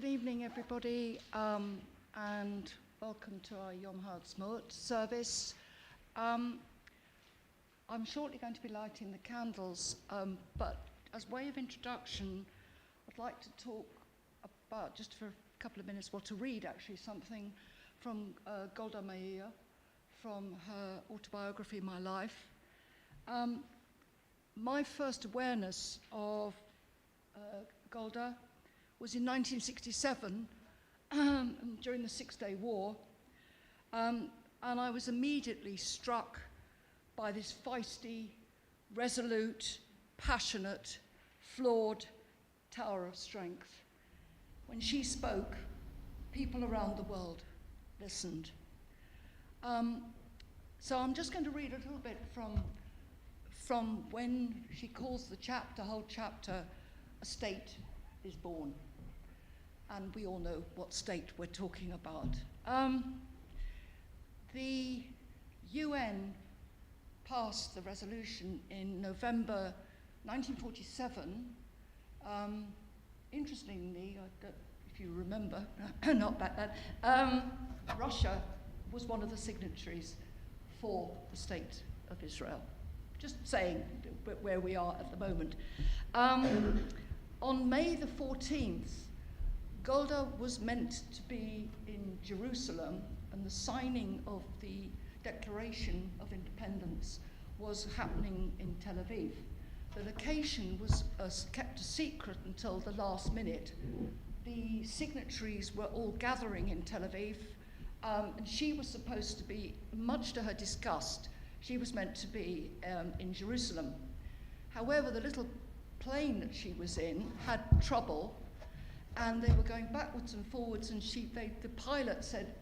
Good evening, everybody, and welcome to our HaAtzmaut service. I'm shortly going to be lighting the candles, but as way of introduction, I'd like to talk about, just for a couple of minutes, well, to read actually something from Golda Meir, from her autobiography, My Life. My first awareness of Golda was in 1967, during the Six-Day War, and I was immediately struck by this feisty, resolute, passionate, flawed tower of strength. When she spoke, people around the world listened. So I'm just going to read a little bit from when she calls the whole chapter, A State is Born. And we all know what state we're talking about. The UN passed the resolution in November 1947. Interestingly, if you remember, not back then, Russia was one of the signatories for the State of Israel. Just saying where we are at the moment. On May the 14th, Golda was meant to be in Jerusalem, and the signing of the Declaration of Independence was happening in Tel Aviv. The location was kept a secret until the last minute. The signatories were all gathering in Tel Aviv, and she was supposed to be, much to her disgust, she was meant to be in Jerusalem. However, the little plane that she was in had trouble, and they were going backwards and forwards, and the pilot said,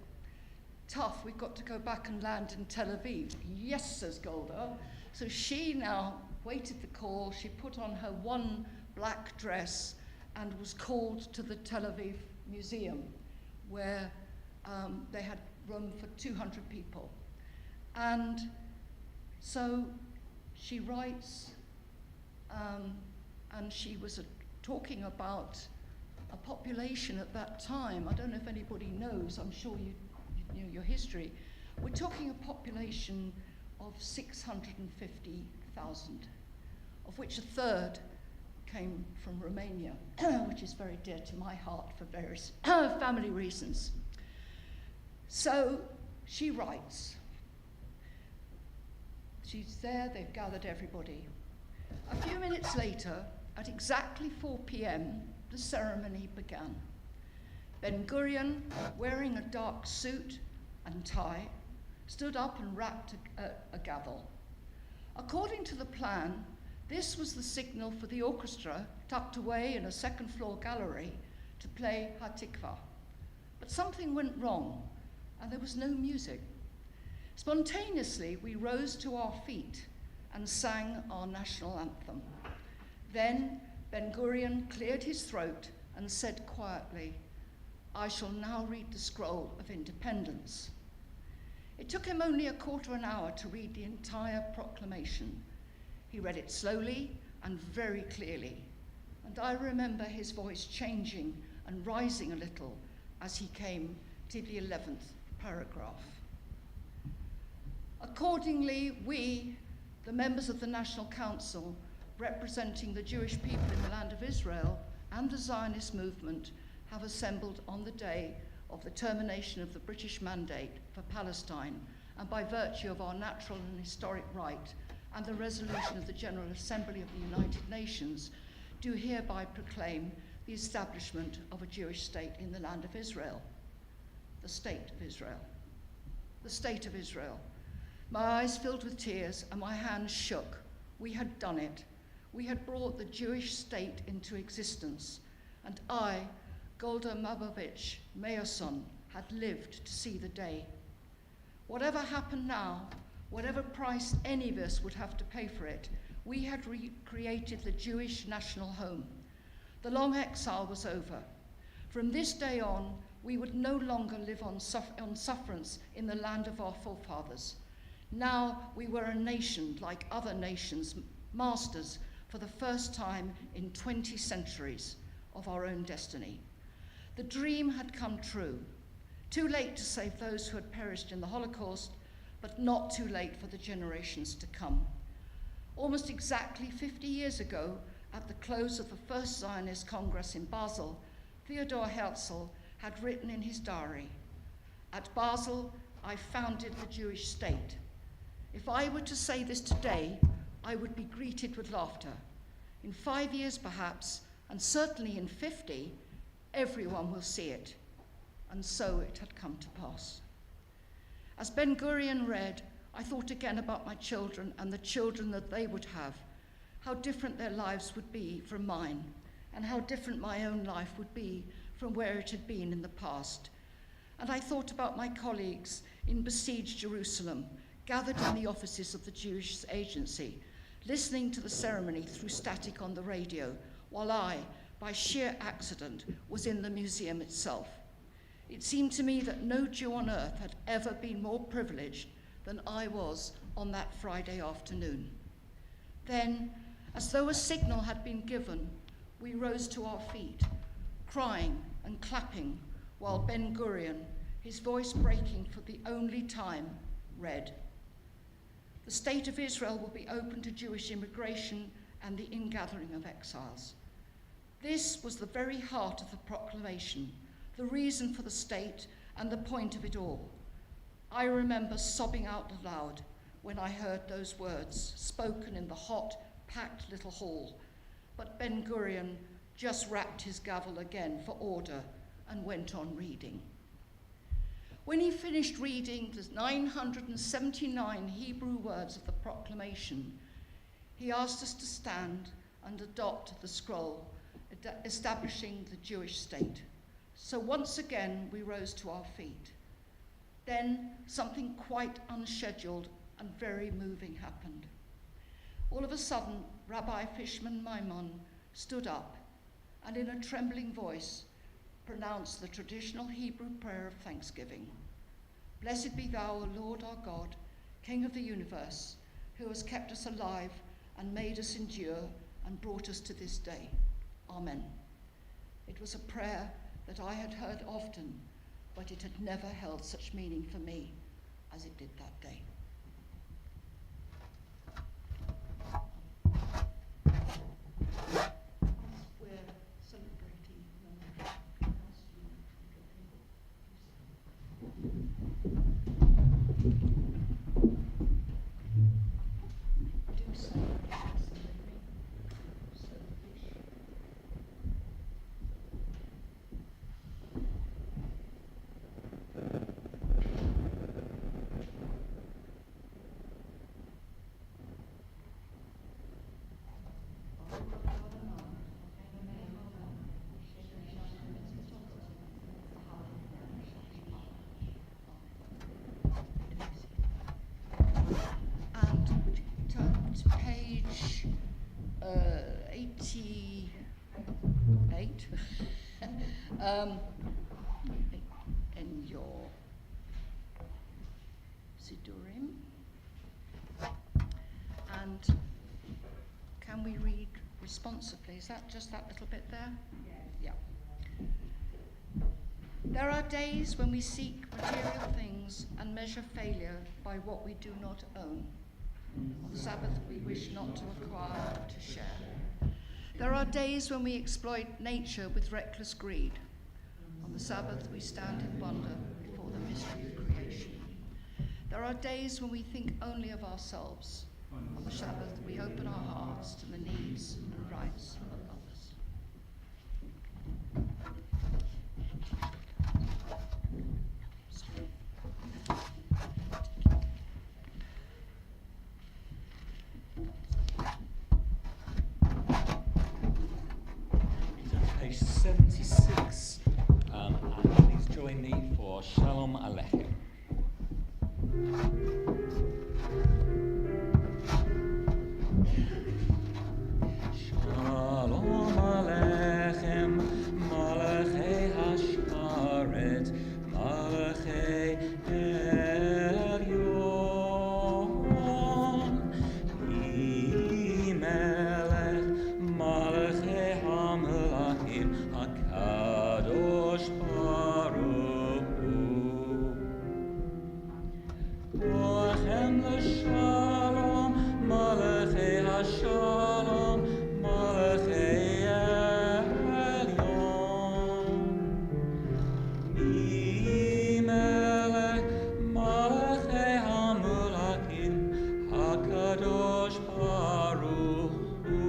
"Tough, we've got to go back and land in Tel Aviv." "Yes," says Golda. So she now waited the call. She put on her one black dress and was called to the Tel Aviv Museum, where they had room for 200 people. And so she writes, and she was talking about a population at that time. I don't know if anybody knows, I'm sure you know your history. We're talking a population of 650,000, of which a third came from Romania, which is very dear to my heart for various family reasons. So she writes, she's there, they've gathered everybody. A few minutes later, at exactly 4 p.m., the ceremony began. Ben-Gurion, wearing a dark suit and tie, stood up and rapped a gavel. According to the plan, this was the signal for the orchestra, tucked away in a second-floor gallery, to play HaTikva. But something went wrong, and there was no music. Spontaneously, we rose to our feet and sang our national anthem. Then Ben-Gurion cleared his throat and said quietly, "I shall now read the scroll of independence." It took him only a quarter of an hour to read the entire proclamation. He read it slowly and very clearly, and I remember his voice changing and rising a little as he came to the 11th paragraph. Accordingly, we, the members of the National Council, representing the Jewish people in the land of Israel and the Zionist movement, have assembled on the day of the termination of the British mandate for Palestine, and by virtue of our natural and historic right and the resolution of the General Assembly of the United Nations, do hereby proclaim the establishment of a Jewish state in the land of Israel. The State of Israel. The State of Israel. My eyes filled with tears and my hands shook. We had done it. We had brought the Jewish state into existence, and I, Golda Mabovich Meirson, had lived to see the day. Whatever happened now, whatever price any of us would have to pay for it, we had recreated the Jewish national home. The long exile was over. From this day on, we would no longer live on sufferance in the land of our forefathers. Now we were a nation like other nations, masters for the first time in 20 centuries of our own destiny. The dream had come true. Too late to save those who had perished in the Holocaust, but not too late for the generations to come. Almost exactly 50 years ago, at the close of the first Zionist Congress in Basel, Theodor Herzl had written in his diary, "At Basel, I founded the Jewish state. If I were to say this today, I would be greeted with laughter. In 5 years perhaps, and certainly in 50, everyone will see it." And so it had come to pass. As Ben Gurion read, I thought again about my children and the children that they would have, how different their lives would be from mine, and how different my own life would be from where it had been in the past. And I thought about my colleagues in besieged Jerusalem, gathered in the offices of the Jewish Agency, listening to the ceremony through static on the radio, while I, by sheer accident, was in the museum itself. It seemed to me that no Jew on earth had ever been more privileged than I was on that Friday afternoon. Then, as though a signal had been given, we rose to our feet, crying and clapping, while Ben Gurion, his voice breaking for the only time, read, "The state of Israel will be open to Jewish immigration and the ingathering of exiles." This was the very heart of the proclamation, the reason for the state and the point of it all. I remember sobbing out loud when I heard those words spoken in the hot, packed little hall, but Ben Gurion just rapped his gavel again for order and went on reading. When he finished reading the 979 Hebrew words of the proclamation, he asked us to stand and adopt the scroll establishing the Jewish state. So once again we rose to our feet. Then something quite unscheduled and very moving happened. All of a sudden, Rabbi Fishman Maimon stood up and in a trembling voice pronounced the traditional Hebrew prayer of thanksgiving. "Blessed be thou, O Lord our God, King of the universe, who has kept us alive and made us endure and brought us to this day. Amen." It was a prayer that I had heard often, but it had never held such meaning for me as it did that day. We're celebrating page 88 in your Sidurim. And can we read responsibly? Is that just that little bit there? Yeah. There are days when we seek material things and measure failure by what we do not own. On the Sabbath, we wish not to acquire, to share. There are days when we exploit nature with reckless greed. On the Sabbath, we stand in wonder before the mystery of creation. There are days when we think only of ourselves. On the Sabbath, we open our hearts to the needs and rights of others. Page 76, and please join me for Shalom Aleichem. Shalom Aleichem, Malachei Hashkaret, Malachei Elyon, Melech, Malachei HaMelachim, HaKadosh Baruch Hu. Shalom Malachei Elyon Mi Melech Malachei HaMelakim HaKadosh Baruch Hu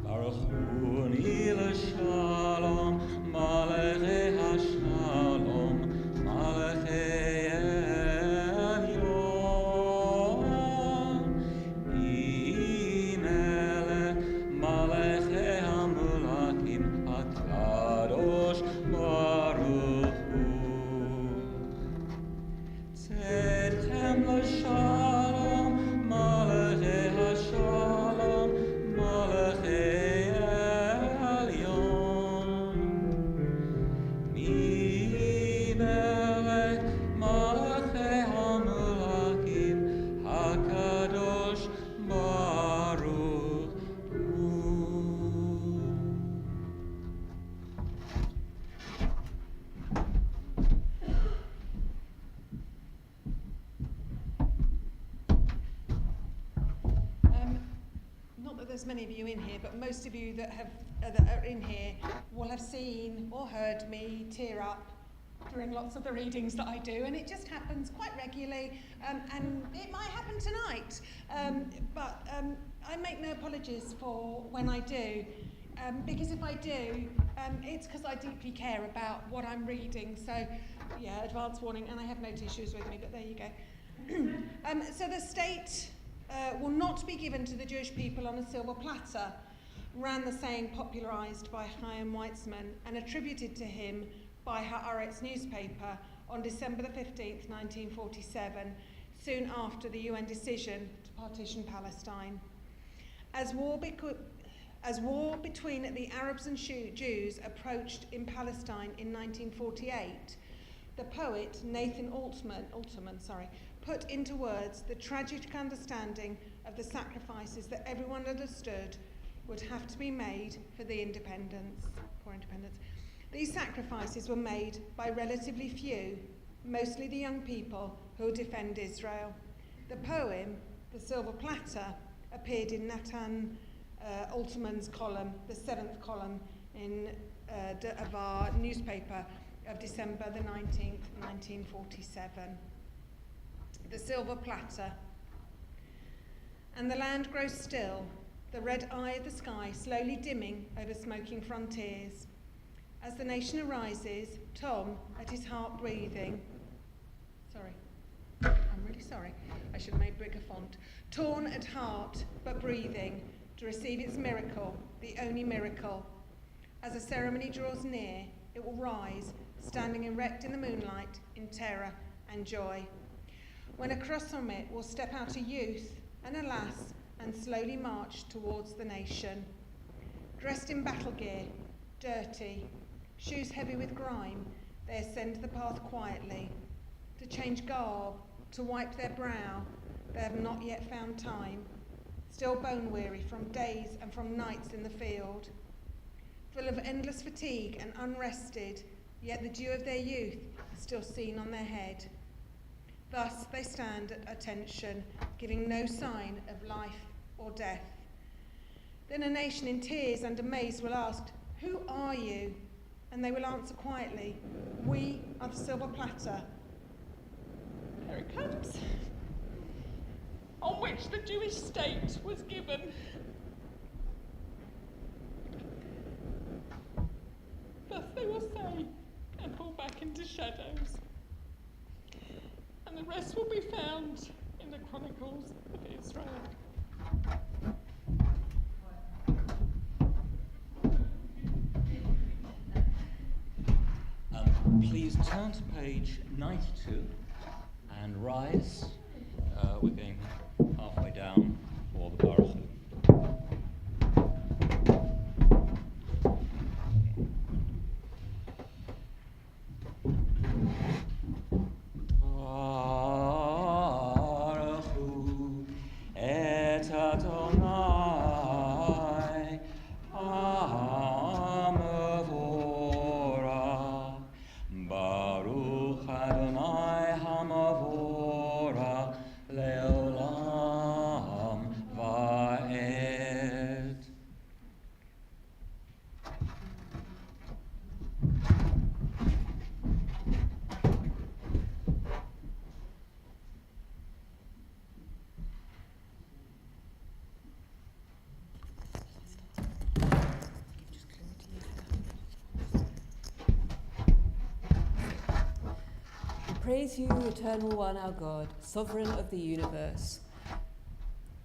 Baruch Hu Nila Shalom Malachei HaShalom Malachei Elyon Mi Melech Malachei HaMelakim HaKadosh Baruch Hu Tzedchem l'Shalom Malachei HaShalom Malachei Elyon Mi Melech Malachei HaMelakim HaKadosh Baruch Hu. Not that there's many of you in here, but most of you that are in here will have seen or heard me tear up during lots of the readings that I do, and it just happens quite regularly, and it might happen tonight. But I make no apologies for when I do, because if I do, it's because I deeply care about what I'm reading. So, yeah, advance warning, and I have no tissues with me, but there you go. So the state will not be given to the Jewish people on a silver platter, ran the saying popularised by Chaim Weizmann and attributed to him by Haaretz newspaper on December the 15th, 1947, soon after the UN decision to partition Palestine. As war between the Arabs and Jews approached in Palestine in 1948, the poet Nathan Altman put into words the tragic understanding of the sacrifices that everyone understood would have to be made for independence. These sacrifices were made by relatively few, mostly the young people who defend Israel. The poem, The Silver Platter, appeared in Nathan Altman's column, the 7th column of our newspaper of December the 19th, 1947. The silver platter. And the land grows still, the red eye of the sky slowly dimming over smoking frontiers. As the nation arises, Tom, at his heart breathing, I'm really sorry, I should have made bigger font. Torn at heart, but breathing, to receive its miracle, the only miracle. As the ceremony draws near, it will rise, standing erect in the moonlight, in terror and joy. When across from it will step out a youth, and alas, and slowly march towards the nation. Dressed in battle gear, dirty, shoes heavy with grime, they ascend the path quietly. To change garb, to wipe their brow, they have not yet found time. Still bone-weary from days and from nights in the field. Full of endless fatigue and unrested, yet the dew of their youth is still seen on their head. Thus they stand at attention, giving no sign of life or death. Then a nation in tears and amaze will ask, "Who are you?" And they will answer quietly, "We are the silver platter." There it comes. On which the Jewish state was given. Thus they will say and fall back into shadows. And the rest will be found in the Chronicles of Israel. Please turn to page 92 and rise. We're going halfway down for the Baruch Hu. Baruch Hu et Adonai HaMavorach. Baruch Adonai HaMavorach Le'olam. praise you, Eternal One, our God, Sovereign of the universe,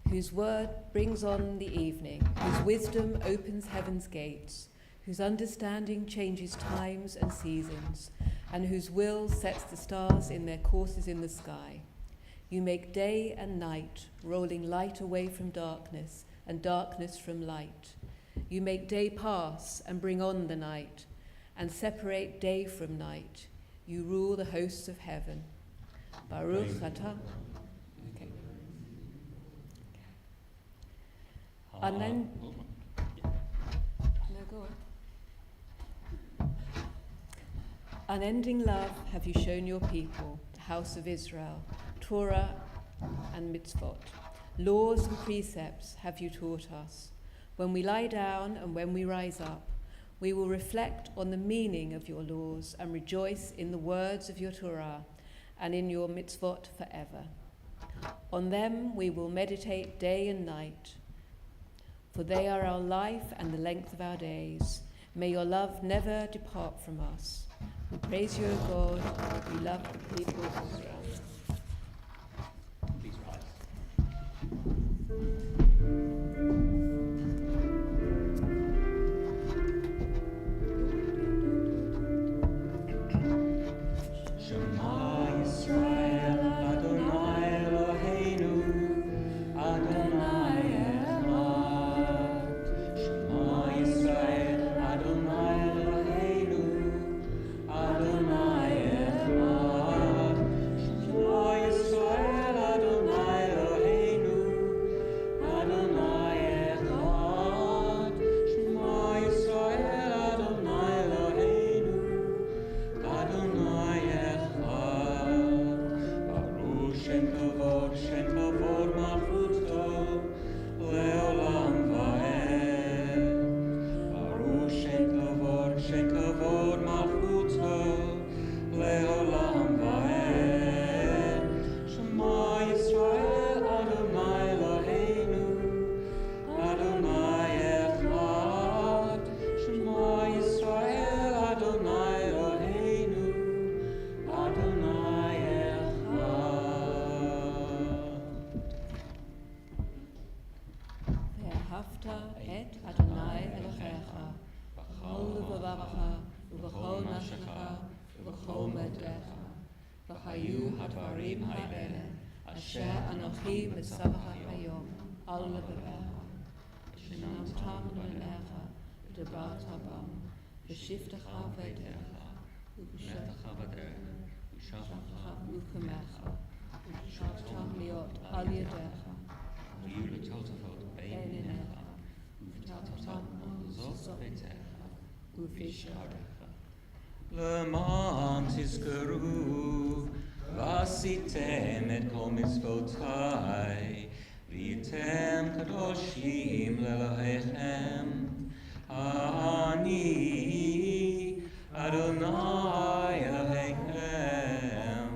whose word brings on the evening, whose wisdom opens heaven's gates, whose understanding changes times and seasons, and whose will sets the stars in their courses in the sky. You make day and night, rolling light away from darkness and darkness from light. You make day pass and bring on the night, and separate day from night. You rule the hosts of heaven. Baruch atah. Okay. And then, no, go on. Unending love have you shown your people, the house of Israel, Torah and mitzvot. Laws and precepts have you taught us. When we lie down and when we rise up, we will reflect on the meaning of your laws and rejoice in the words of your Torah and in your mitzvot forever. On them we will meditate day and night, for they are our life and the length of our days. May your love never depart from us. We praise you, O God. We love the people of Israel. Please rise. Shema Yisrael, Adonai Eloheinu, Adonai Echad. Shema Yisrael, Adonai Eloheinu, Adonai Echad. Shema Yisrael, Adonai Eloheinu, Adonai Echad. Shema Yisrael, Adonai Eloheinu, Adonai Echad. Baruch Shem Kavod Malchuto, Leolam Vaed. Baruch Shem Kavod Malchuto, Leolam Vaed. Shema Yisrael, Adonai Eloheinu, Adonai Echad. Shema Yisrael, Adonai Eloheinu, Adonai ואהבת את אדוני אלוהיך בכל לבבך ובכל נפשך ובכל מאודך. והיו הדברים האלה אשר אנוכי מצווך היום על לבבך, ושננתם לבניך ודברת בם, בשבתך וביתך ובשבתך בדרך ושבתך וקמך, ושבתם להיות על ידיך ויהיו לטוטפות בין עיניך, ופתחתם עוזות ביתך, ובשעריך. למען תזכרו, ועשיתם את כל מצוותיי, והייתם קדושים לאלוהיכם. אני, אדוני אלוהיכם,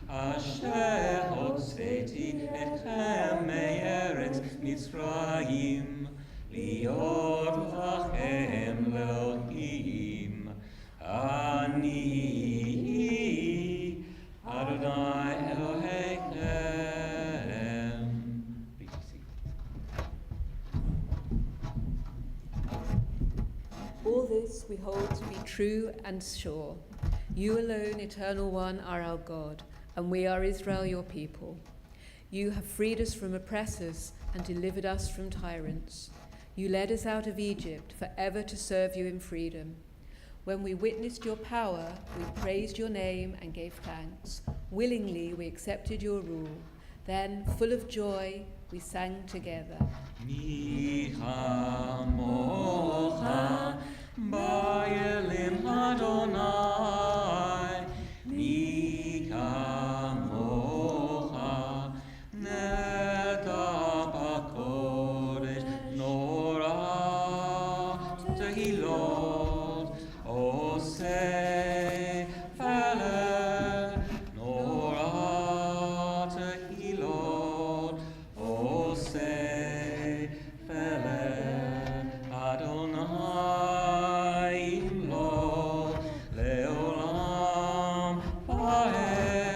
אשר הוצאתי אתכם מארץ מצרים, להיות לכם לאלוהים. אני, אדוני אלוהיכם. Please be seated. All this we hold to be true and sure. You alone, Eternal One, are our God, and we are Israel, your people. You have freed us from oppressors and delivered us from tyrants. You led us out of Egypt forever to serve you in freedom. When we witnessed your power, we praised your name and gave thanks. Willingly we accepted your rule. Then, full of joy, we sang together. Mi hamocha ba'elim Adonai, mi hamocha neda b'kodesh norah tehilot oseh feleh norah tehilot oseh feleh Adonai imlo leolam vaed.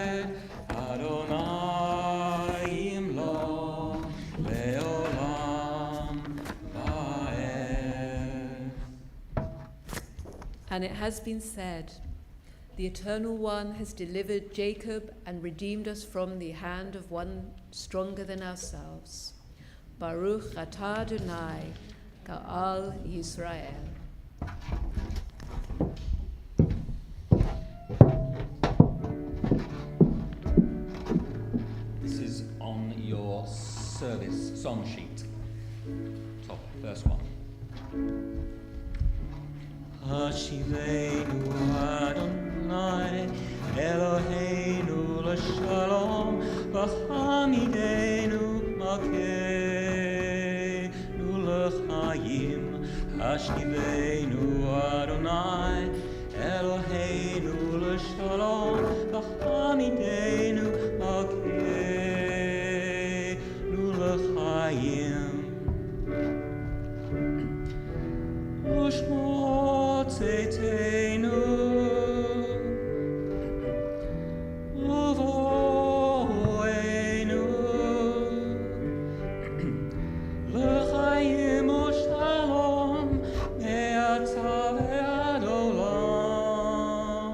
And it has been said, the Eternal One has delivered Jacob and redeemed us from the hand of one stronger than ourselves. Baruch atah Adonai, Ga'al Yisrael. This is on your service song sheet. Top, first one. Hashivenu Adonai Eloheinu l'shalom v'hamidenu malkeinu l'chaim. Hashivenu Adonai Eloheinu l'shalom v'hamidenu malkeinu l'chaim. Ushmot Zetenu Uvoenu L'chaim u'shalom me'ata ve'ad olam.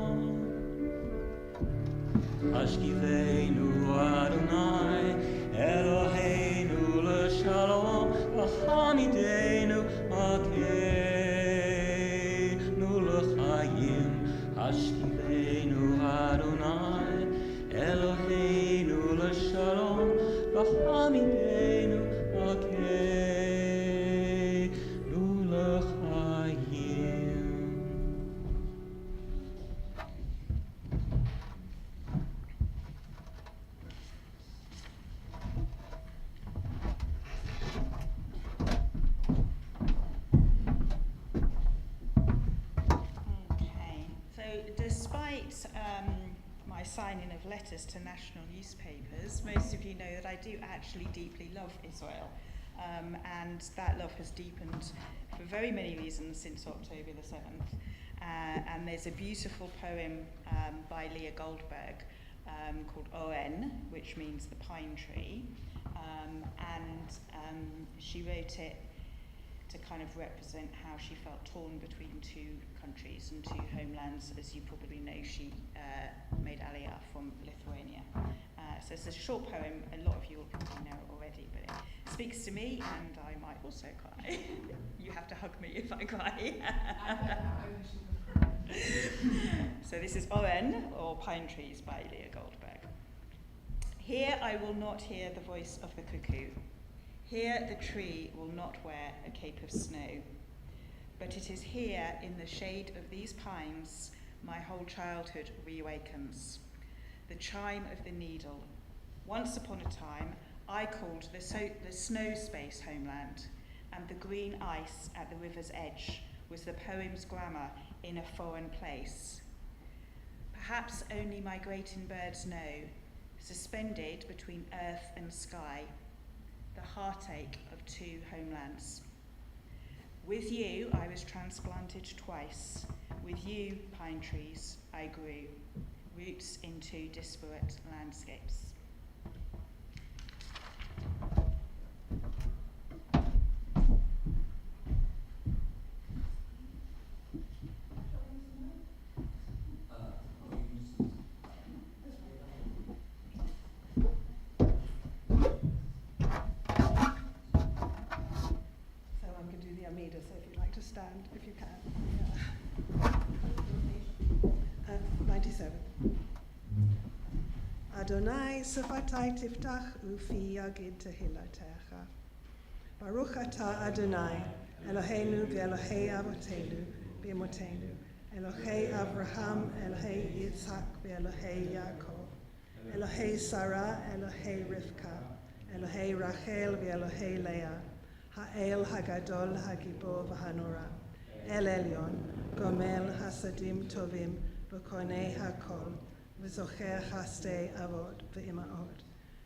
Hashkivenu Adonai Eloheinu l'shalom v'hamidenu malkeinu l'chaim. Hashkivenu Adonai Eloheinu l'shalom v'hamidenu malkeinu l'chaim. Okay, so despite my signing of letters to national newspapers, most of you know that I do actually deeply love Israel. And that love has deepened for very many reasons since October the 7th. And there's a beautiful poem by Leah Goldberg called Oren, which means the pine tree. She wrote it to kind of represent how she felt torn between two countries and two homelands. As you probably know, she made Aliyah from Lithuania. So it's a short poem. A lot of you will probably know it already, but it speaks to me, and I might also cry. You have to hug me if I cry. So this is Oren, or Pine Trees, by Leah Goldberg. Here I will not hear the voice of the cuckoo. Here the tree will not wear a cape of snow. But it is here, in the shade of these pines, my whole childhood reawakens. The chime of the needle. Once upon a time, I called the snow space homeland, and the green ice at the river's edge was the poem's grammar in a foreign place. Perhaps only migrating birds know, suspended between earth and sky, the heartache of two homelands. With you, I was transplanted twice. With you, pine trees, I grew, roots into disparate landscapes. Stand if you can. Yeah. 97. Adonai sefatai tiftach ufi yagid tehilatecha. Baruch atah Adonai Eloheinu ve'Elohei avotenu b'imotenu Elohei Avraham Elohei Yitzhak ve'Elohei Yaakov Elohei Sarah Elohei Rivka Elohei Rachel ve'Elohei Leah Ha'el Hagadol Hagibor V'Hanora El Elyon Gomel Hasadim Tovim V'Konei Hakol V'Zocher Chastei Avot V'Imaot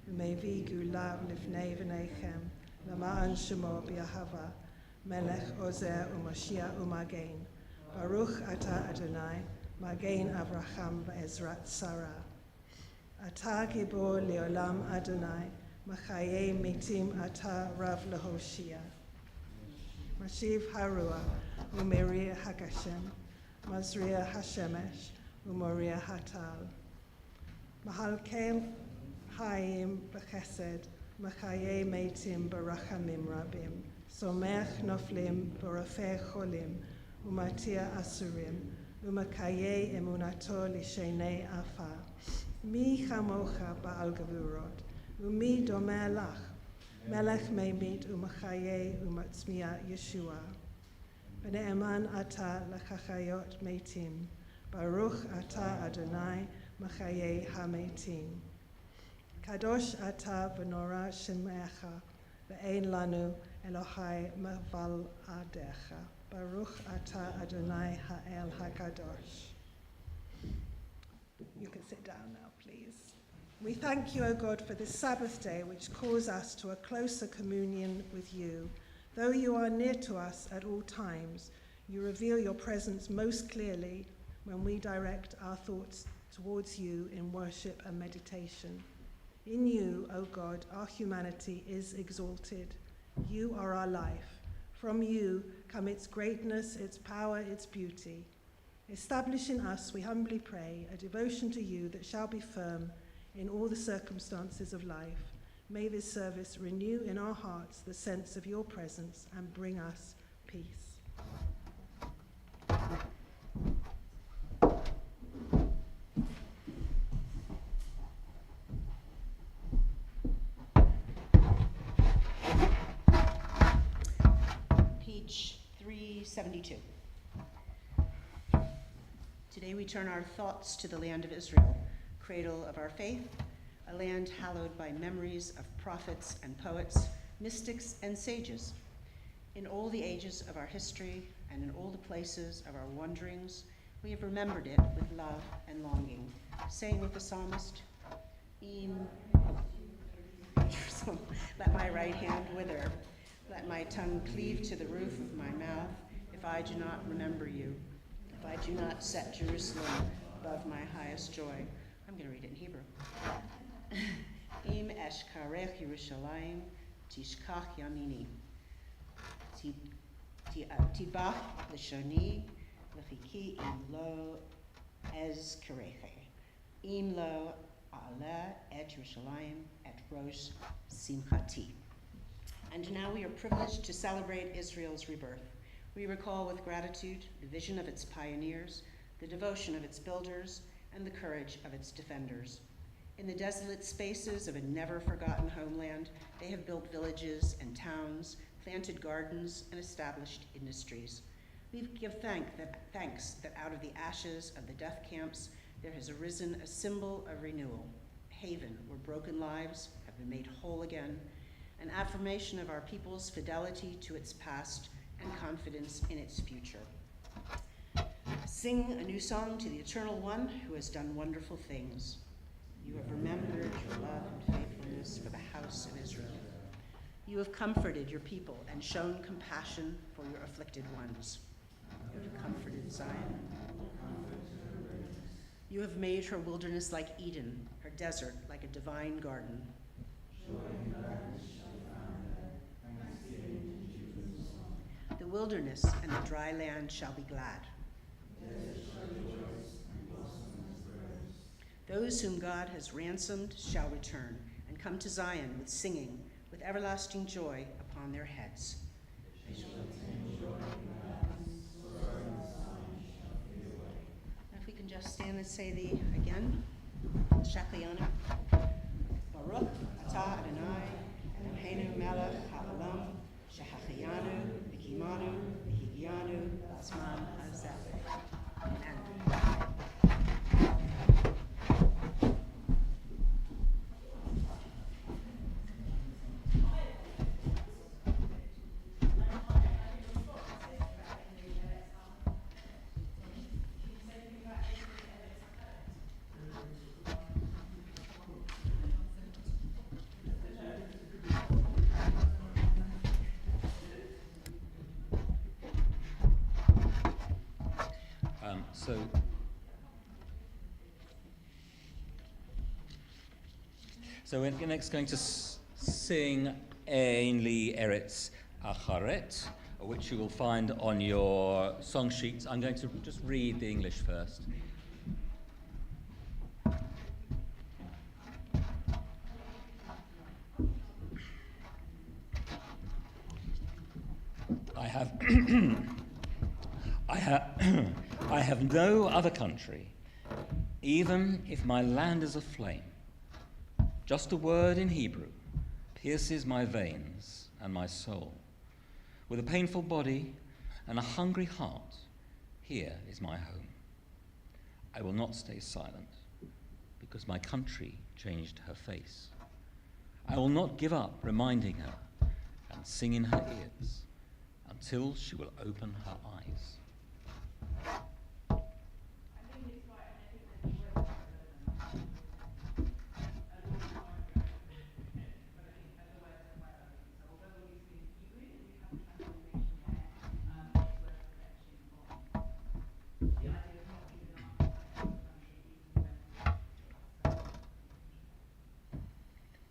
V'Mevi Gulav Lifnei V'Neichem L'Ma'an Shemo B'Yahava Melech Ozer U'Mashiach U'Magein Baruch Atah Adonai Magein Avraham V'Ezrat Sarah Atah Gibor Le'olam Adonai Machaye mitim ata rav lahoshia. Mashiv harua umeri hagashem. Mazria Hashemesh, Umoria Hatal. Mahalkel Haim Bechesed, Machaye Meitim Barachamim Rabim, Somech Noflim Barafeh Cholim, Umatia Asurim, Umakaye Emunato Lishenei Afa. Mi Chamocha Baal Gavurot, Umi Domeh Lach, Melech Meimit Umachaye Umatzmia Yeshua. B'ne'eman Ata Lachachayot Meitim, Baruch Ata Adonai Machaye HaMeitim. Kadosh Ata V'nora Shemecha, V'ein Lanu Elohai Maval Adecha. Baruch Ata Adonai Ha'el HaKadosh. You can sit down now, please. We thank you, O God, for this Sabbath day, which calls us to a closer communion with you. Though you are near to us at all times, you reveal your presence most clearly when we direct our thoughts towards you in worship and meditation. In you, O God, our humanity is exalted. You are our life. From you come its greatness, its power, its beauty. Establish in us, we humbly pray, a devotion to you that shall be firm in all the circumstances of life. May this service renew in our hearts the sense of your presence and bring us peace. Page 372. Today we turn our thoughts to the land of Israel, cradle of our faith, a land hallowed by memories of prophets and poets, mystics and sages. In all the ages of our history and in all the places of our wanderings, we have remembered it with love and longing, saying with the psalmist, let my right hand wither, let my tongue cleave to the roof of my mouth, if I do not remember you, if I do not set Jerusalem above my highest joy. I'm going to read it in Hebrew. Im eshkarech Yerushalayim tishkach yamini tibach lishoni lefiki im lo ezkereche im lo a'aleh et Yerushalayim et rosh simchati. And now we are privileged to celebrate Israel's rebirth. We recall with gratitude the vision of its pioneers, the devotion of its builders, and the courage of its defenders. In the desolate spaces of a never-forgotten homeland, they have built villages and towns, planted gardens, and established industries. We give thanks that out of the ashes of the death camps, there has arisen a symbol of renewal, a haven where broken lives have been made whole again, an affirmation of our people's fidelity to its past and confidence in its future. Sing a new song to the Eternal One who has done wonderful things. You have remembered your love and faithfulness for the house of Israel. You have comforted your people and shown compassion for your afflicted ones. You have comforted Zion. You have made her wilderness like Eden, her desert like a divine garden. The wilderness and the dry land shall be glad. Those whom God has ransomed shall return and come to Zion with singing, with everlasting joy upon their heads. If we can just stand and say the again, Shachayanu. Baruch atah Adonai, Eloheinu melech ha'olam, shehachayanu, v'kimanu, v'higianu, b'zman hazeh. Amen. So we're next going to sing Ein li Eretz Acharet, which you will find on your song sheets. I'm going to just read the English first. I have no other country, even if my land is aflame. Just a word in Hebrew pierces my veins and my soul. With a painful body and a hungry heart, here is my home. I will not stay silent, because my country changed her face. I will not give up reminding her and sing in her ears until she will open her eyes.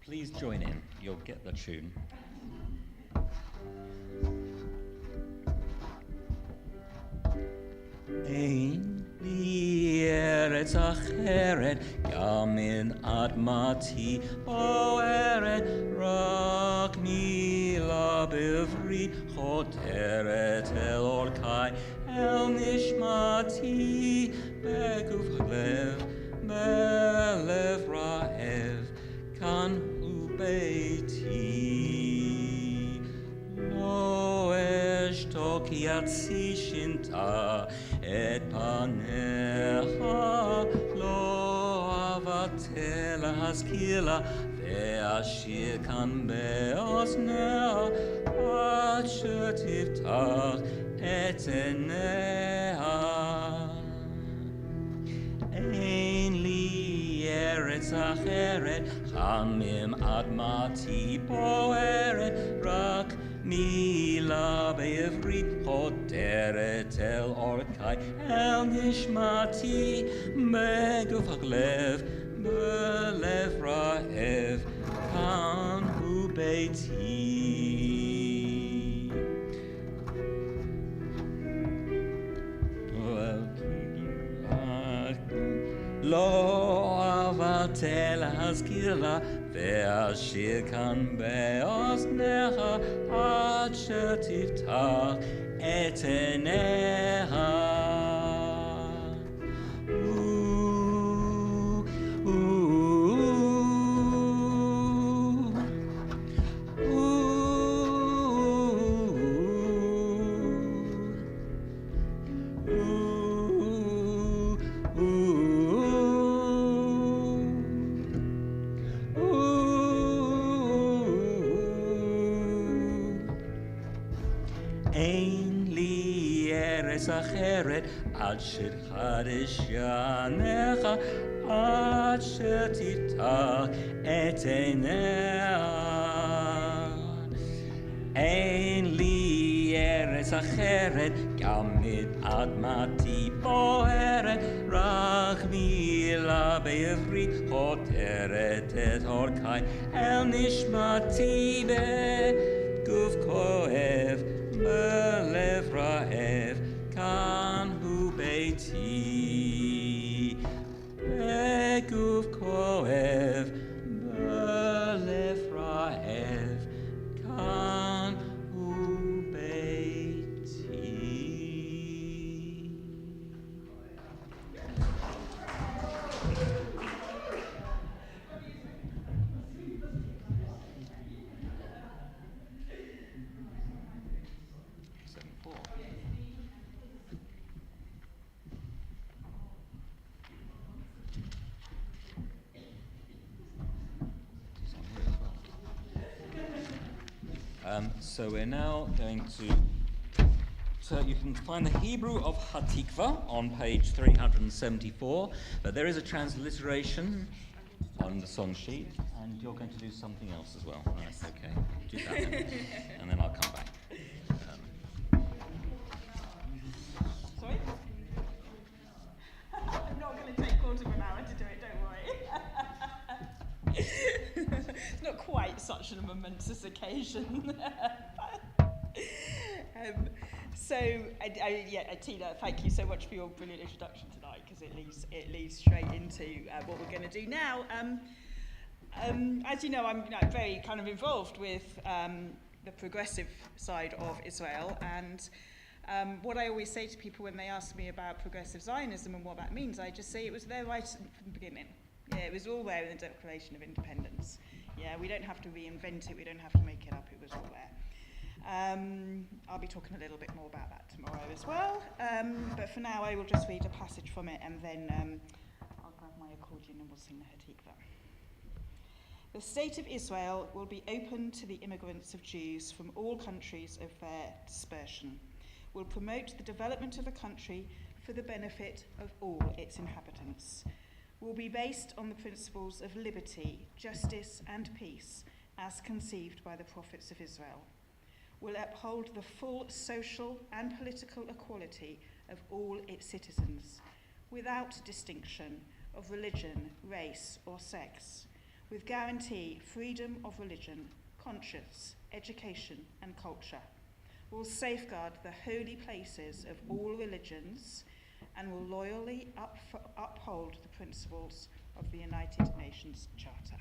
Please join in, you'll get the tune. אין לי ארץ אחרת, גם אין אדמתי בוערת, רק מילה בעברית חותרת אל עורקיי, אל נשמתי, בגוף הלב, בלב רעב, כאן הוא ביתי. לא אשתוק כי יציא שינתה את פניה, לא אבטל להזכיר לה, ואשיר כאן באוזניה, עד שתפתח את עיניה. אין לי ארץ אחרת, חמים אדמתי בוערת, רק מילה בעברית חותרת אל עורקיי, אל נשמתי, בגוף הלב, בלב רעב, כאן הוא ביתי. לא אבטל להזכיר לה, ואשיר כאן באוזניה, עד שתפתח את עיניה. אחרת, עד שתחדש ימיך, עד שתפתח את עיניה. אין לי ארץ אחרת, גם את אדמתי בוערת, רק מילה בעברית חותרת את עורקיי, אל נשמתי, בגוף כואב, בלב רעב, כאן הוא ביתי. בגוף כואב, בלב רעב, כאן הוא ביתי. So we're now going to, so you can find the Hebrew of Hatikva on page 374, but there is a transliteration on the song sheet, and you're going to do something else as well. Right, okay, do that then, and then I'll come back. Sorry? I'm not going to take quarter of an hour to do it, don't worry. It's not quite such a momentous occasion. Tina, thank you so much for your brilliant introduction tonight, because it leads straight into what we're going to do now. As you know, I'm very kind of involved with the progressive side of Israel, and what I always say to people when they ask me about progressive Zionism and what that means, I just say it was there right from the beginning. Yeah, it was all there in the Declaration of Independence. Yeah, we don't have to reinvent it, we don't have to make it up, it was all there. I'll be talking a little bit more about that tomorrow as well, but for now I will just read a passage from it, and then I'll grab my accordion and we'll sing the HaZikaron. The state of Israel will be open to the immigrants of Jews from all countries of their dispersion, will promote the development of the country for the benefit of all its inhabitants, will be based on the principles of liberty, justice and peace as conceived by the prophets of Israel, will uphold the full social and political equality of all its citizens, without distinction of religion, race or sex, with guarantee freedom of religion, conscience, education and culture, will safeguard the holy places of all religions, and will loyally uphold the principles of the United Nations Charter.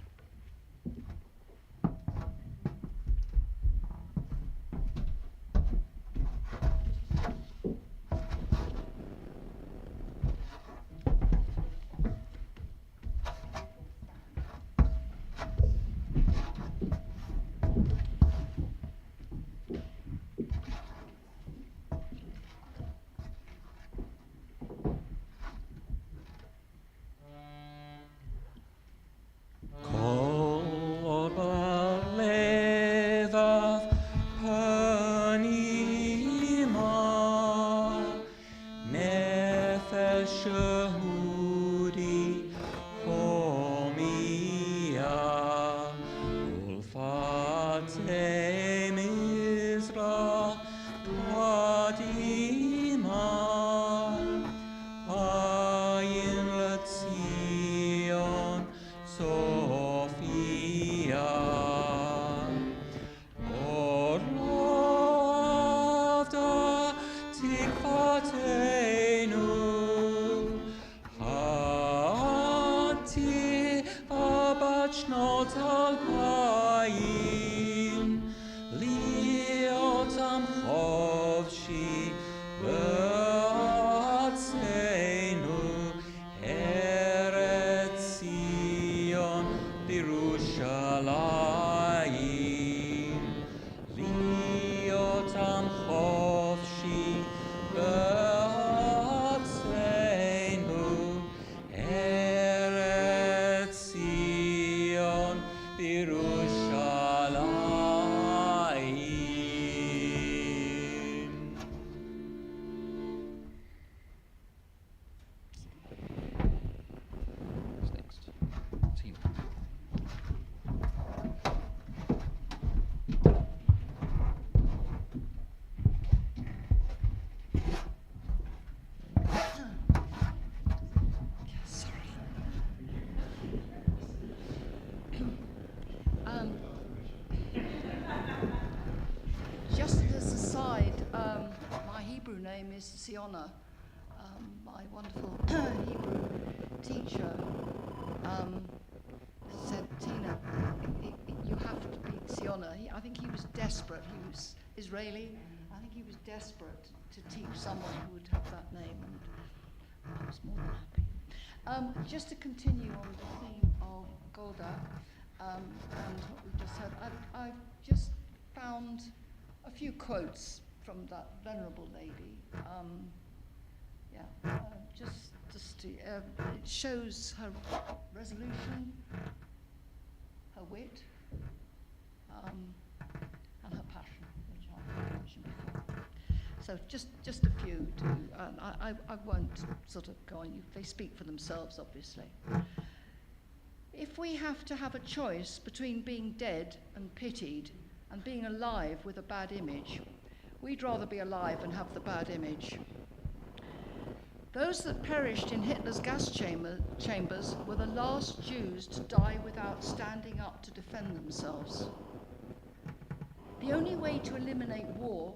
Siona, my wonderful Hebrew teacher, said, Tina, you have to be Siona. I think he was desperate. He was Israeli. I think he was desperate to teach someone who would have that name, and I was more than happy. Just to continue on the theme of Golda and what we've just heard, I've just found a few quotes from that venerable lady. It shows her resolution, her wit, and her passion, which I mentioned before. So just a few I won't sort of go on. They speak for themselves, obviously. If we have to have a choice between being dead and pitied and being alive with a bad image, we'd rather be alive and have the bad image. Those that perished in Hitler's gas chambers were the last Jews to die without standing up to defend themselves. The only way to eliminate war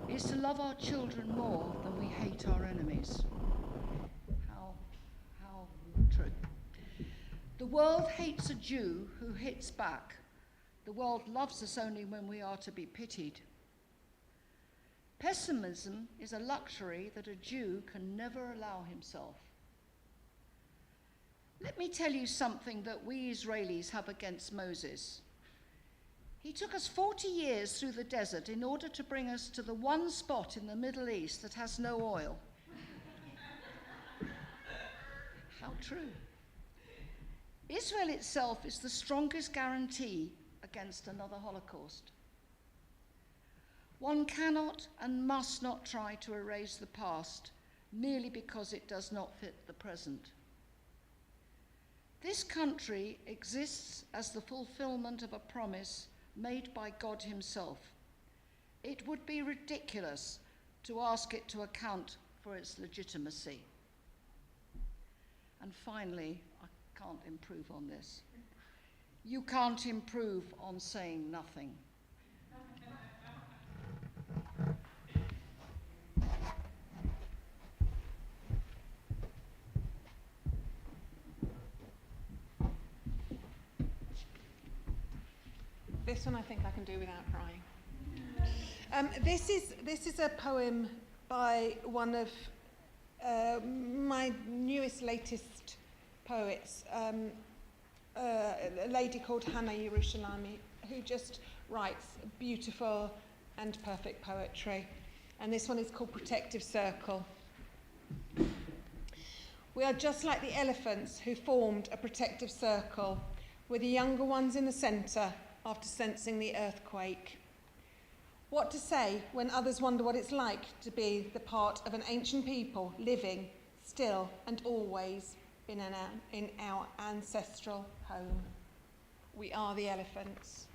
is to love our children more than we hate our enemies. How true. The world hates a Jew who hits back. The world loves us only when we are to be pitied. Pessimism is a luxury that a Jew can never allow himself. Let me tell you something that we Israelis have against Moses. He took us 40 years through the desert in order to bring us to the one spot in the Middle East that has no oil. How true. Israel itself is the strongest guarantee against another Holocaust. One cannot and must not try to erase the past merely because it does not fit the present. This country exists as the fulfillment of a promise made by God himself. It would be ridiculous to ask it to account for its legitimacy. And finally, I can't improve on this. You can't improve on saying nothing. This one I think I can do without crying. This is a poem by one of my latest poets, a lady called Hannah Yerushalmi, who just writes beautiful and perfect poetry. And this one is called Protective Circle. We are just like the elephants who formed a protective circle, with the younger ones in the centre after sensing the earthquake. What to say when others wonder what it's like to be the part of an ancient people living still and always in our ancestral home? We are the elephants.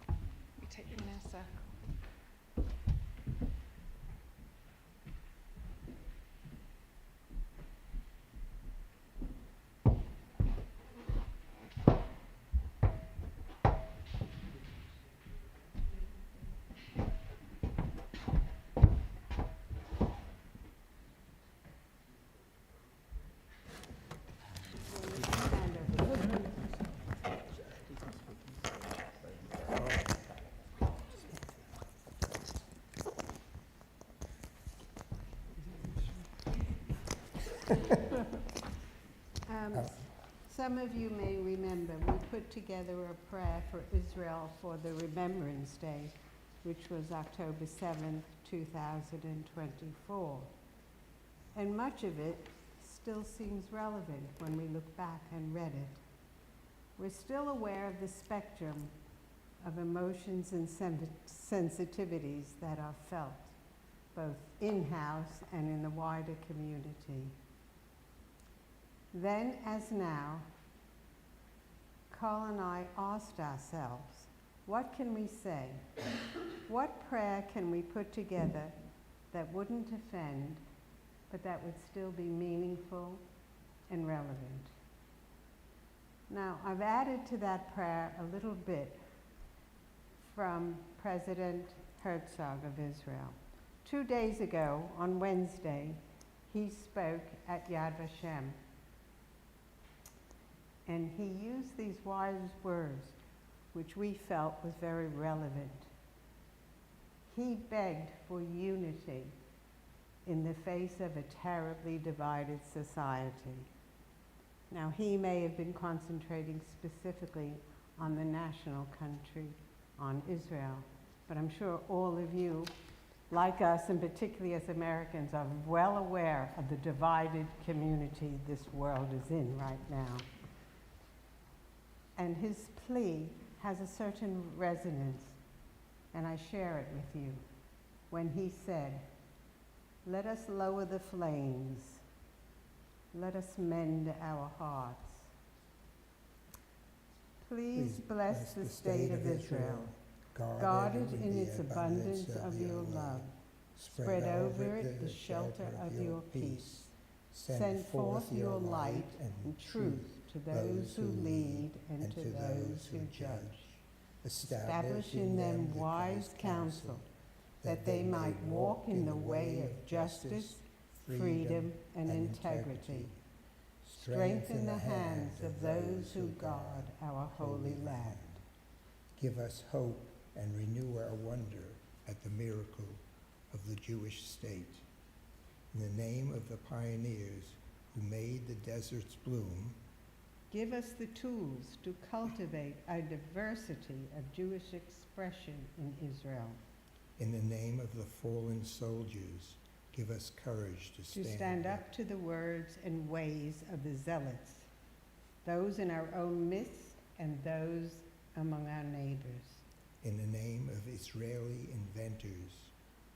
We take them in our circle. Some of you may remember we put together a prayer for Israel for the Remembrance Day, which was October 7th, 2024. And much of it still seems relevant when we look back and read it. We're still aware of the spectrum of emotions and sensitivities that are felt, both in-house and in the wider community. Then, as now, Carl and I asked ourselves, what can we say? What prayer can we put together that wouldn't offend, but that would still be meaningful and relevant? Now, I've added to that prayer a little bit from President Herzog of Israel. 2 days ago, on Wednesday, he spoke at Yad Vashem. And he used these wise words, which we felt was very relevant. He begged for unity in the face of a terribly divided society. Now, he may have been concentrating specifically on the national country, on Israel, but I'm sure all of you, like us, and particularly as Americans, are well aware of the divided community this world is in right now. And his plea has a certain resonance, and I share it with you, when he said, "Let us lower the flames, let us mend our hearts. Please bless the state of Israel, guarded in its abundance of your love. Spread over it the shelter of your peace. Send forth your light and truth to those who lead and to those who judge. establish in them wise counsel, that they might walk in the way of justice, freedom, and integrity. Strengthen the hands of those who guard our holy land. Give us hope and renew our wonder at the miracle of the Jewish state. In the name of the pioneers who made the deserts bloom, give us the tools to cultivate a diversity of Jewish expression in Israel. in the name of the fallen soldiers, give us courage to stand up to the words and ways of the zealots, those in our own midst and those among our neighbors. In the name of Israeli inventors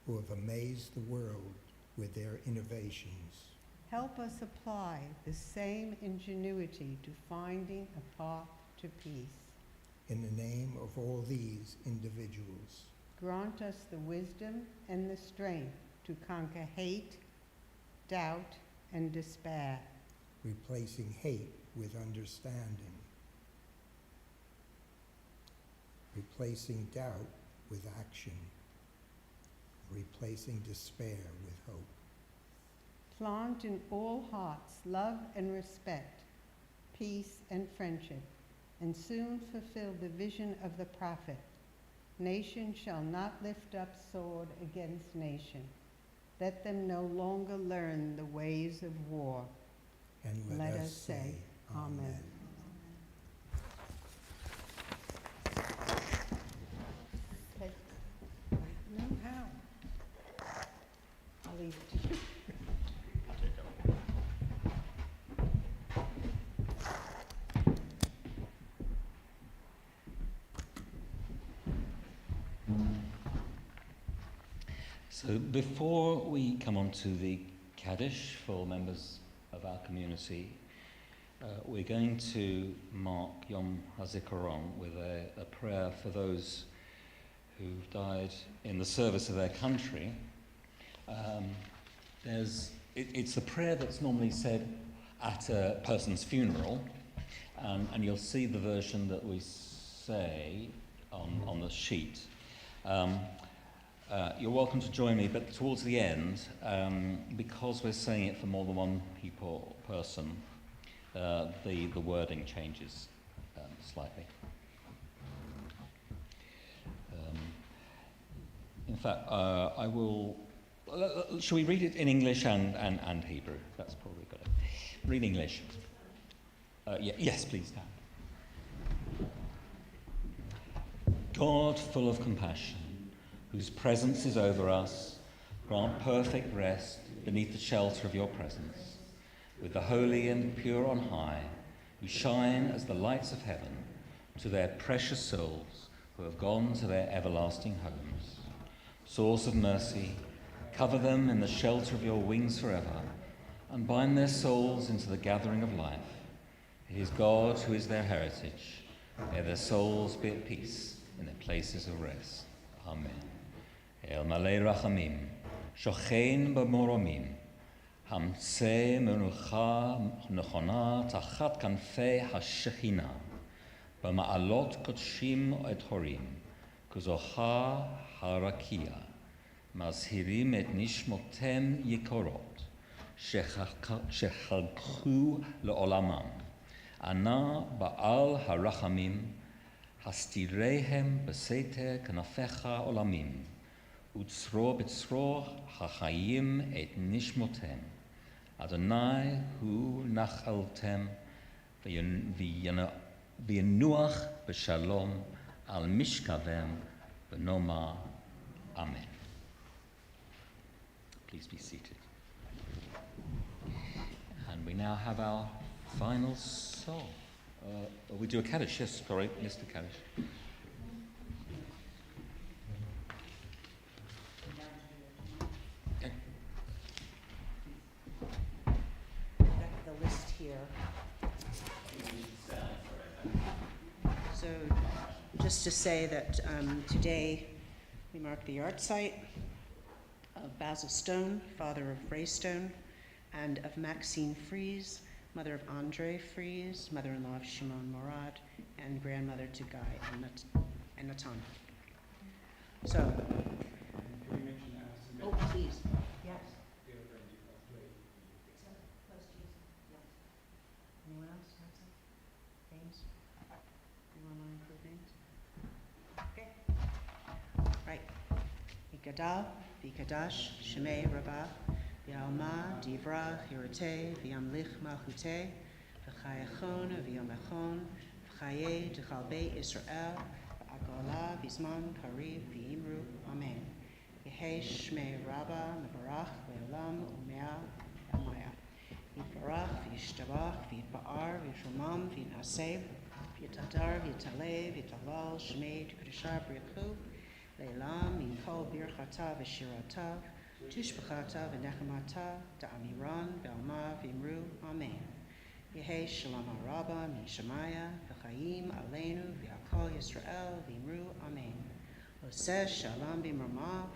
who have amazed the world with their innovations, help us apply the same ingenuity to finding a path to peace. in the name of all these individuals, Grant us the wisdom and the strength to conquer hate, doubt, and despair. replacing hate with understanding, replacing doubt with action, replacing despair with hope. Plant in all hearts love and respect, peace and friendship, and soon fulfill the vision of the prophet. Nation shall not lift up sword against nation. Let them no longer learn the ways of war. And let us say, Amen. Okay. No, how? I'll leave it to you. So before we come on to the Kaddish for members of our community, we're going to mark Yom HaZikaron with a prayer for those who've died in the service of their country. It's a prayer that's normally said at a person's funeral, and you'll see the version that we say on the sheet. You're welcome to join me, but towards the end, because we're saying it for more than one person, the wording changes slightly. In fact, I will. Shall we read it in English and Hebrew? That's probably good. Read English. Yes, please, Dan. God, full of compassion, whose presence is over us, grant perfect rest beneath the shelter of your presence, with the holy and pure on high, who shine as the lights of heaven to their precious souls who have gone to their everlasting homes. Source of mercy, cover them in the shelter of your wings forever, and bind their souls into the gathering of life. It is God who is their heritage. May their souls be at peace in their places of rest. Amen. El malei rachamim, shochein b'moromim, hamtzei menucha nechona tachat kanfei hashechina, b'ma'alot kodshim et horim, kuzocha harakia, mazhirim et nishmotem yikorot, shechalchu le'olamam, ana ba'al harachamim, hastirehem b'seter kanafecha olamim, Utzro b'tzro hachayim et nishmotem. Adonai hu nachaltem v'yanuach b'shalom al mishkavem v'noma. Amen. Please be seated. And we now have our final song. We do a Kaddish, yes, sorry, Mr. Kaddish. The list here. So just to say that today we mark the art site of Basil Stone, father of Ray Stone, and of Maxine Fries, mother of Andre Fries, mother-in-law of Shimon Morad, and grandmother to Guy and Natan. So, oh, please. Yes. Anyone else? Names? Anyone want to improve names? Okay. Right. V'gadal, v'kadash, shemei rabah, v'alma, divra, chiroteh, v'yamlich malchuteh, v'chayachon, v'yomechon, v'chaye, d'chal beit Israel, v'agola, v'zman, kariv, v'imru, amen. Yehei shmei rabah, mebarach, le'olam, u'mea, amaya. V'yitbarach, v'yishtabach, v'yitba'ar, v'yishomam, v'yinaseh, v'yitadar, v'yitaleh, v'yitalal, shmei, d'kudashah, b'richu, le'elam, min kol birchatav, v'shiratav, tushbachatav, v'nechamatav, da'amiran, b'alma, v'imru, amen. Yehei shalom araba, min shemaya, v'chayim, aleinu, v'yakol Yisrael, v'imru, amen. Oseh shalom b'mramav,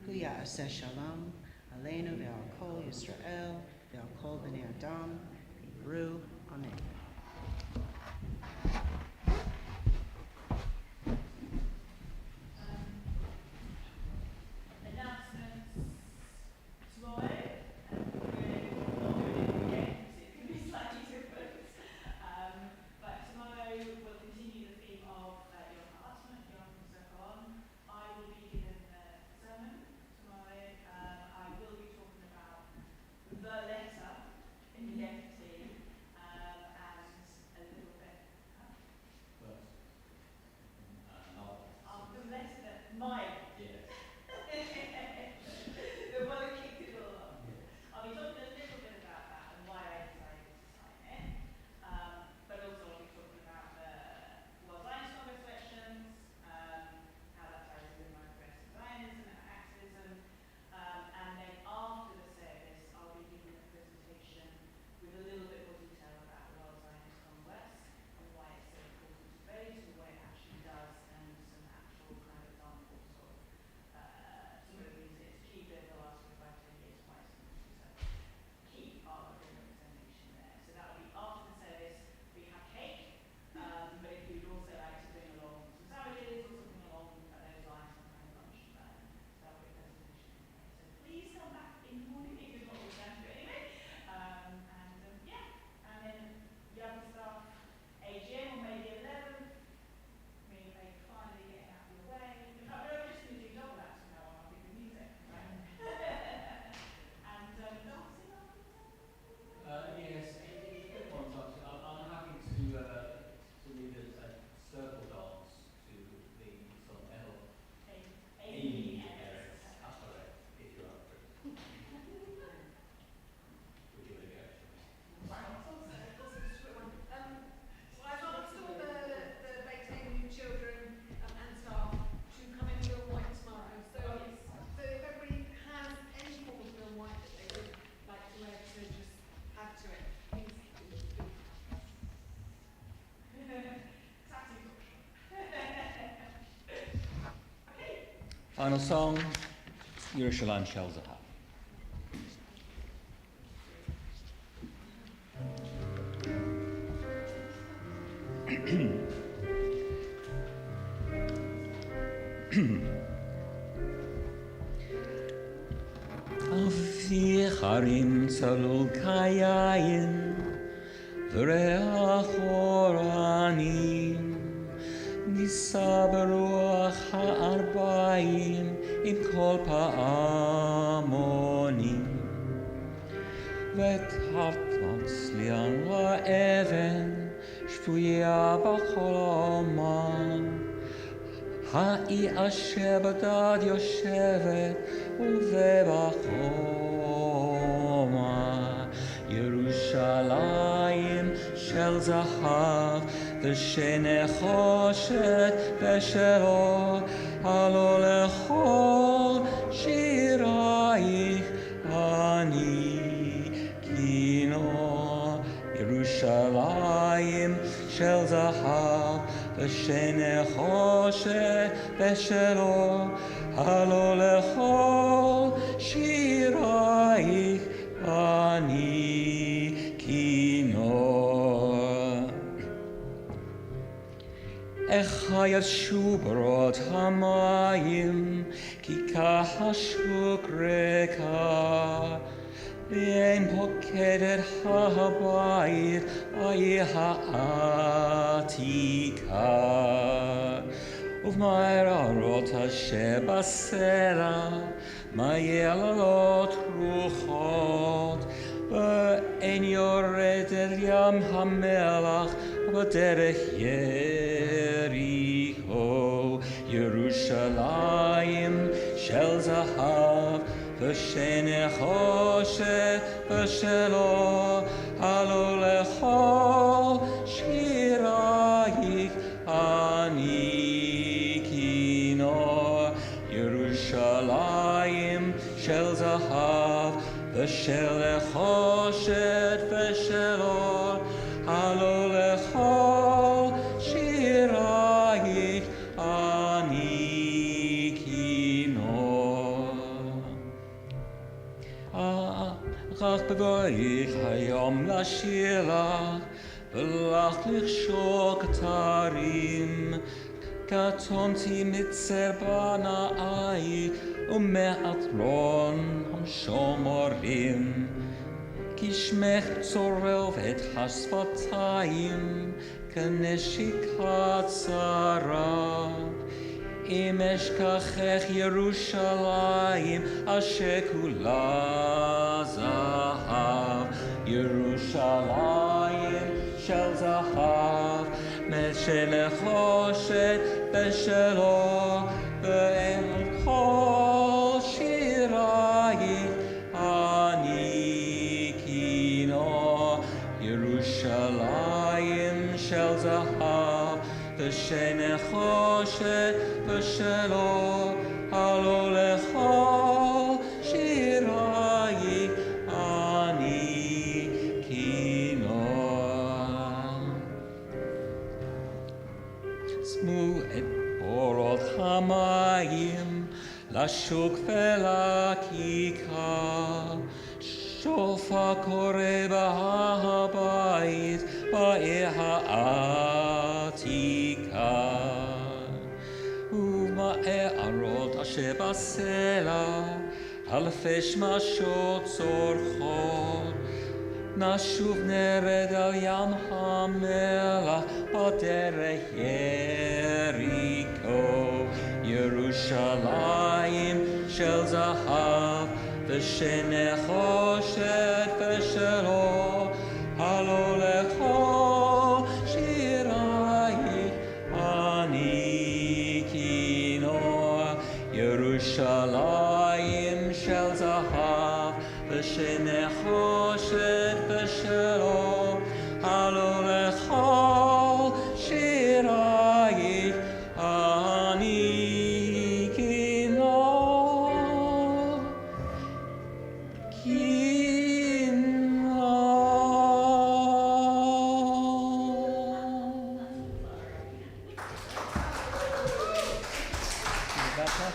hu ya'aseh shalom, aleinu, v'yakol Yisrael, v'yakol b'nei adam, v'imru, amen. Final song, Yerushalayim Shel Zahav. Avicharim tzalul kayayin v'reach oranim נישא ברוח הארבעים עם כל פעמונים ותחת צליין לאבן שפויה בכל אומן האי אשר בדד יושבת ובחומה ירושלים של זהב ושנחושת ושלו הלא לכל שירייך אני קינו ירושלים של זהב ושנחושת ושלו הלא לכל שירייך אני קינו ויבשו ברות המים, כי כשוקרך, ואין פוקדת הבית, איה העתיקה. ובמערות אשר בסלע, מיללות רוחות, ואין יורד אל ים המלח, בדרך יריחו. ירושלים של זהב, ושנחושת ושלו, הלו לכל שירייך אני כינור. ירושלים של זהב, ושל נחושת ושלו, הלו לכל שירייך אני כינור. רק בבואך היום לשיר לך, ולך לחשוק תרים, קטונתי מצר בנאי, ומאתרון השומרים. כי שמך צורב את השפתיים, כנשיקת שרף. אם אשכחך ירושלים, אשר כולה זהב. ירושלים של זהב, של נחושת ושלו, ואין כל שירייך אני כינור. ירושלים של זהב, ושנחושת ושלו, הלו לכל שירייך אני כינור. שמו את בורות המים, לשוק ולכיכר, שופר קורא בהבית, בעיר העתיקה. ומערות אשר בסלע, אלפי שמשות צורחות. נשוב נרד על ים המלח, בדרך יריחו. ירושלים של זהב, ושנחושת ושלו, הלו לכל שירייך אני כינור. ירושלים של זהב, ושנחושת ושלו, הלו לכל שירייך אני כינור.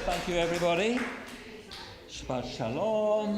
Thank you, everybody. Shabbat Shalom.